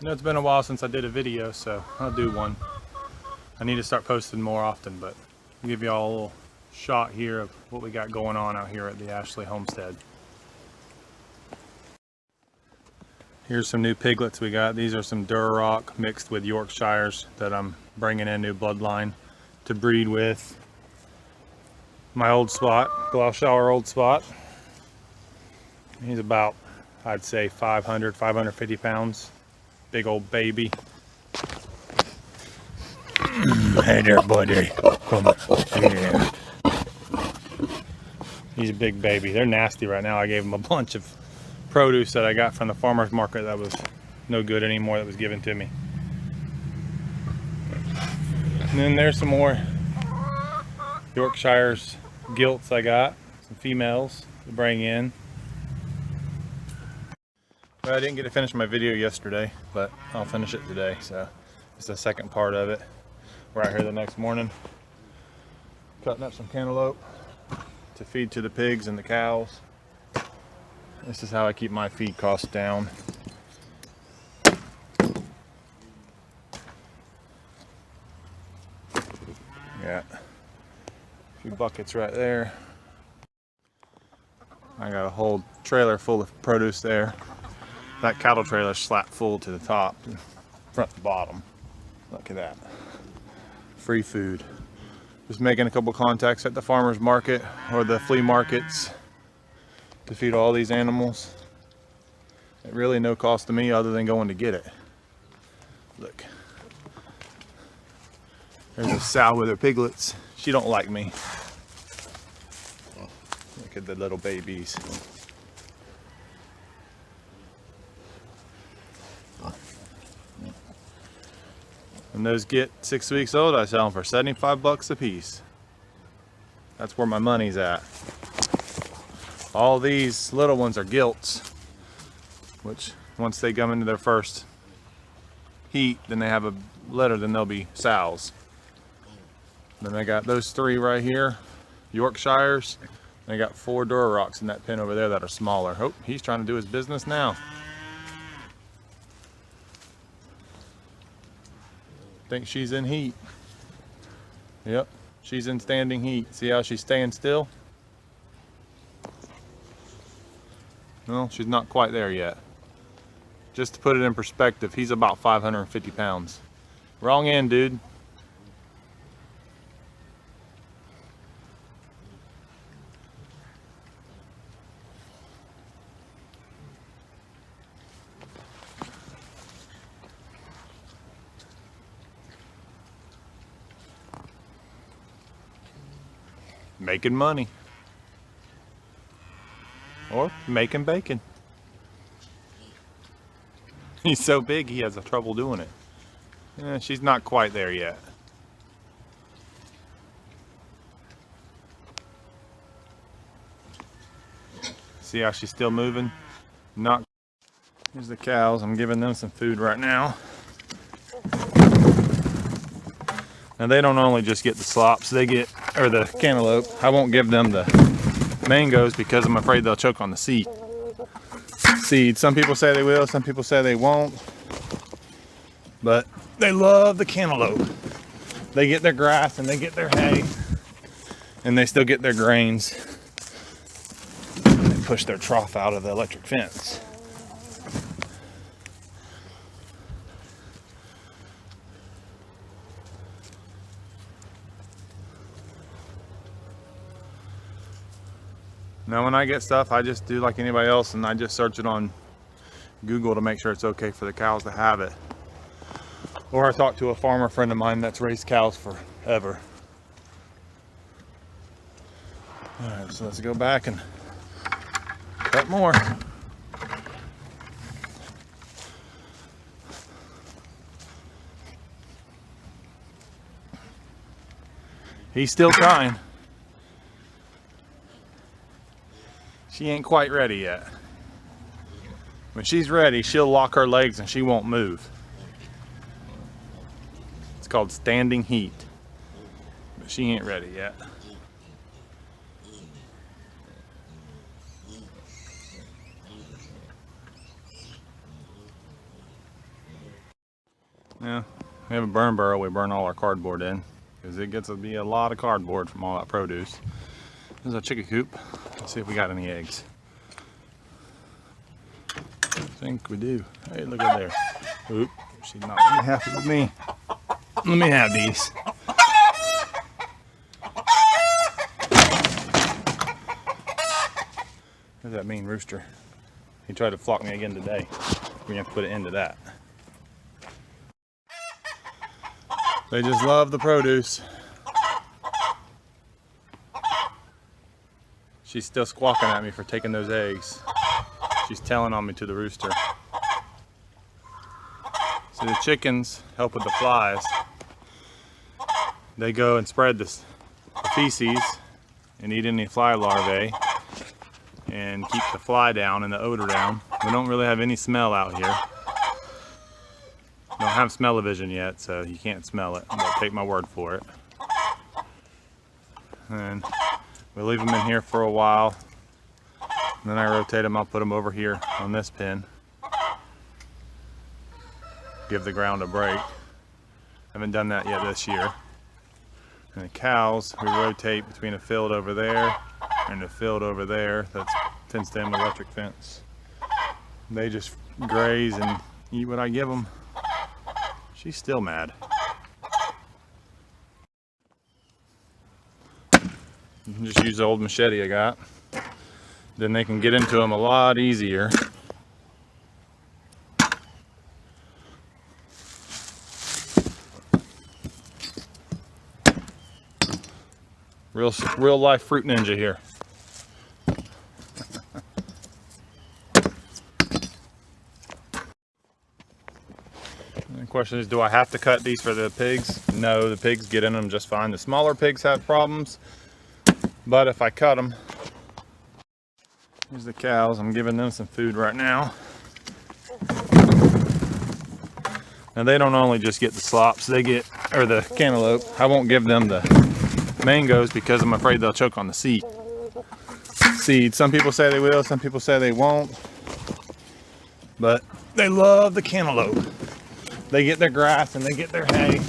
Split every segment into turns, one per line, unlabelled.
know it's been a while since I did a video, so I'll do one. I need to start posting more often, but I'll give y'all a little shot here of what we got going on out here at the Ashley Homestead. Here's some new piglets we got. These are some Duroc mixed with Yorkshires that I'm bringing in new bloodline to breed with. My old spot, Gloucester old spot. He's about, I'd say 500, 550 pounds. Big old baby. Hey there, buddy. Come on. Yeah. He's a big baby. They're nasty right now. I gave him a bunch of produce that I got from the farmer's market that was no good anymore, that was given to me. And then there's some more Yorkshire's gilts I got, some females to bring in. Well, I didn't get to finish my video yesterday, but I'll finish it today. So it's the second part of it. We're out here the next morning cutting up some cantaloupe to feed to the pigs and the cows. This is how I keep my feed costs down. Got a few buckets right there. I got a whole trailer full of produce there. That cattle trailer is slapped full to the top, front to bottom. Look at that. Free food. Just making a couple contacts at the farmer's market or the flea markets to feed all these animals. At really no cost to me other than going to get it. Look. There's a sow with her piglets. She don't like me. Look at the little babies. When those get 6 weeks old, I sell them for 75 bucks a piece. That's where my money's at. All these little ones are gilts, which once they come into their first heat, then they have a litter, then they'll be sows. Then I got those three right here, Yorkshires. And I got 4 Durocs in that pen over there that are smaller. Oh, he's trying to do his business now. Think she's in heat. Yep, she's in standing heat. See how she's staying still? Well, she's not quite there yet. Just to put it in perspective, he's about 550 pounds. Wrong end, dude. Making money. Or making bacon. He's so big he has trouble doing it. She's not quite there yet. See how she's still moving? Not. Here's the cows. I'm giving them some food right now. Now they don't only just get the slops, they get, or the cantaloupe. I won't give them the mangoes because I'm afraid they'll choke on the seed. Some people say they will, some people say they won't. But they love the cantaloupe. They get their grass and they get their hay. And they still get their grains. They push their trough out of the electric fence. Now when I get stuff, I just do like anybody else and I just search it on Google to make sure it's okay for the cows to have it. Or I talk to a farmer friend of mine that's raised cows forever. Alright, so let's go back and cut more. He's still trying. She ain't quite ready yet. When she's ready, she'll lock her legs and she won't move. It's called standing heat. But she ain't ready yet. Yeah, we have a burn barrel we burn all our cardboard in because it gets to be a lot of cardboard from all that produce. There's a chicken coop. Let's see if we got any eggs. I think we do. Hey, look at there. Oop, she's not really happy with me. Let me have these. There's that mean rooster. He tried to flock me again today. We're gonna have to put an end to that. They just love the produce. She's still squawking at me for taking those eggs. She's telling on me to the rooster. So the chickens help with the flies. They go and spread the feces and eat any fly larvae and keep the fly down and the odor down. We don't really have any smell out here. Don't have smell-o-vision yet, so you can't smell it, but take my word for it. And we leave them in here for a while. And then I rotate them, I'll put them over here on this pen. Give the ground a break. Haven't done that yet this year. And the cows, we rotate between a field over there and a field over there that's fenced in with electric fence. They just graze and eat what I give them. She's still mad. You can just use the old machete I got. Then they can get into them a lot easier. Real life fruit ninja here. The question is, do I have to cut these for the pigs? No, the pigs get in them just fine. The smaller pigs have problems, but if I cut them, here's the cows. I'm giving them some food right now. And they don't only just get the slops, they get, or the cantaloupe. I won't give them the mangoes because I'm afraid they'll choke on the seed. Some people say they will, some people say they won't. But they love the cantaloupe. They get their grass and they get their hay.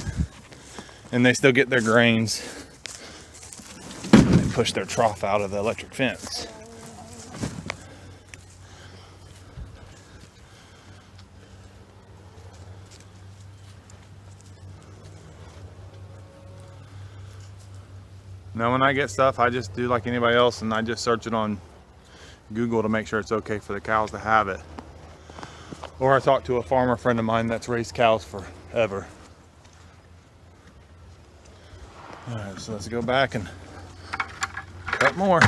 And they still get their grains. They push their trough out of the electric fence. Now when I get stuff, I just do like anybody else and I just search it on Google to make sure it's okay for the cows to have it. Or I talk to a farmer friend of mine that's raised cows forever. Alright, so let's go back and cut more.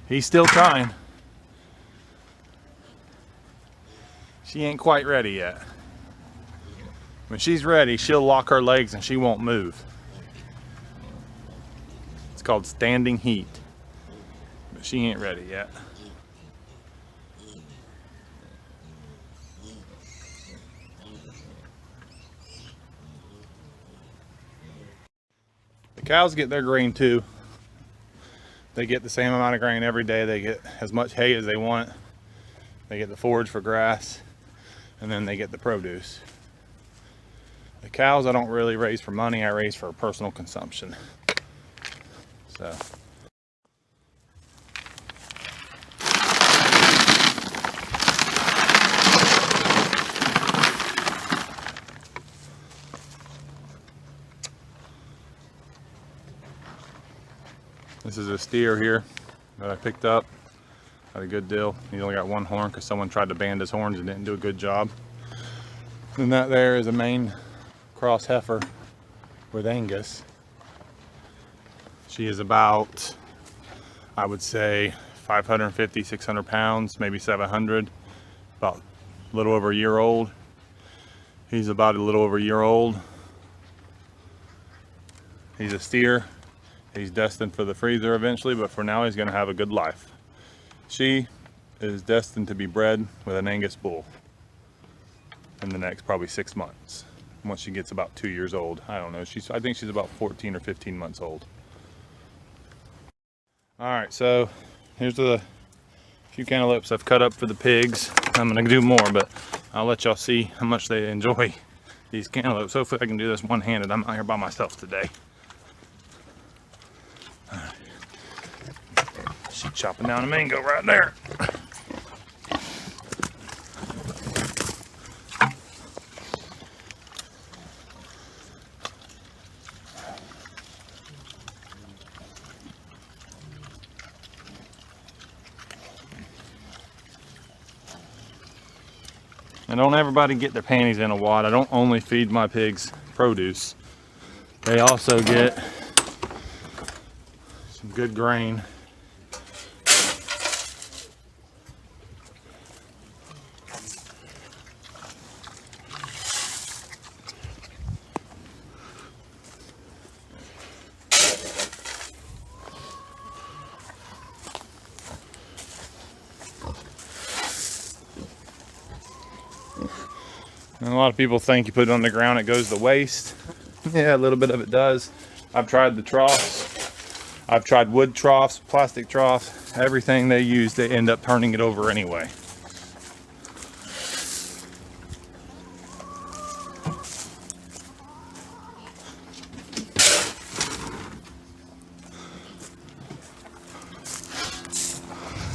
He's still trying. She ain't quite ready yet. When she's ready, she'll lock her legs and she won't move. It's called standing heat. But she ain't ready yet. The cows get their grain too. They get the same amount of grain every day. They get as much hay as they want. They get the forage for grass. And then they get the produce. The cows I don't really raise for money, I raise for personal consumption. So. This is a steer here that I picked up. Had a good deal. He only got one horn because someone tried to band his horns and didn't do a good job. And that there is a main cross heifer with Angus. She is about, I would say, 550, 600 pounds, maybe 700. About a little over a year old. He's about a little over a year old. He's a steer. He's destined for the freezer eventually, but for now he's going to have a good life. She is destined to be bred with an Angus bull in the next probably 6 months. Once she gets about 2 years old. I don't know. I think she's about 14 or 15 months old. All right, so here's the few cantaloupes I've cut up for the pigs. I'm gonna do more, but I'll let y'all see how much they enjoy these cantaloupes. Hopefully I can do this one-handed. I'm out here by myself today. All right. She's chopping down a mango right there. And don't everybody get their panties in a wad. I don't only feed my pigs produce. They also get some good grain. And a lot of people think you put it on the ground, it goes to waste. Yeah, a little bit of it does. I've tried the troughs. I've tried wood troughs, plastic troughs. Everything they use, they end up turning it over anyway.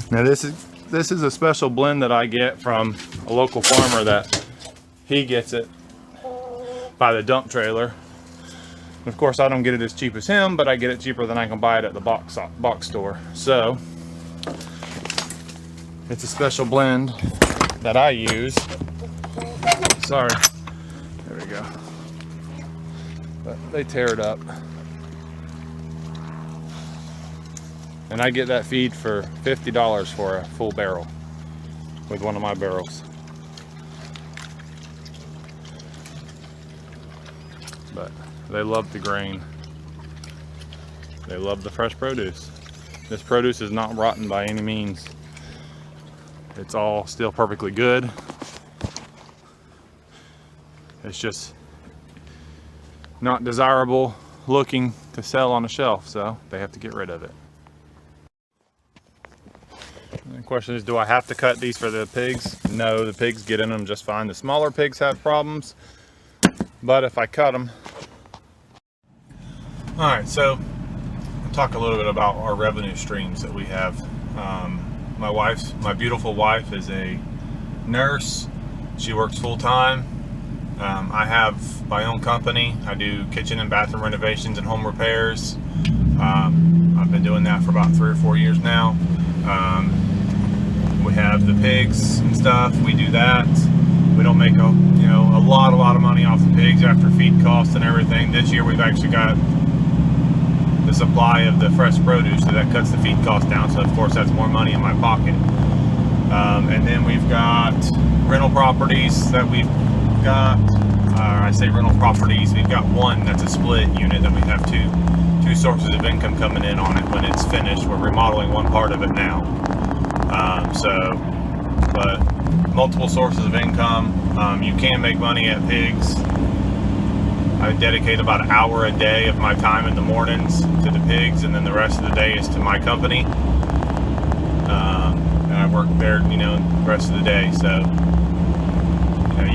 Now this is a special blend that I get from a local farmer that he gets it by the dump trailer. Of course, I don't get it as cheap as him, but I get it cheaper than I can buy it at the box store. So it's a special blend that I use. Sorry, there we go. But they tear it up. And I get that feed for $50 for a full barrel with one of my barrels. But they love the grain. They love the fresh produce. This produce is not rotten by any means. It's all still perfectly good. It's just not desirable looking to sell on a shelf, so they have to get rid of it. And the question is, do I have to cut these for the pigs? No, the pigs get in them just fine. The smaller pigs have problems, but if I cut them. All right, so I'll talk a little bit about our revenue streams that we have. My beautiful wife is a nurse. She works full-time. I have my own company. I do kitchen and bathroom renovations and home repairs. I've been doing that for about 3 or 4 years now. We have the pigs and stuff. We do that. We don't make a lot of money off the pigs after feed costs and everything. This year we've actually got the supply of the fresh produce, so that cuts the feed cost down. So of course that's more money in my pocket. And then we've got rental properties that we've got. I say rental properties. We've got one that's a split unit that we have two sources of income coming in on it when it's finished. We're remodeling one part of it now. But multiple sources of income. You can make money at pigs. I dedicate about an hour a day of my time in the mornings to the pigs, and then the rest of the day is to my company. And I work there, the rest of the day. So, you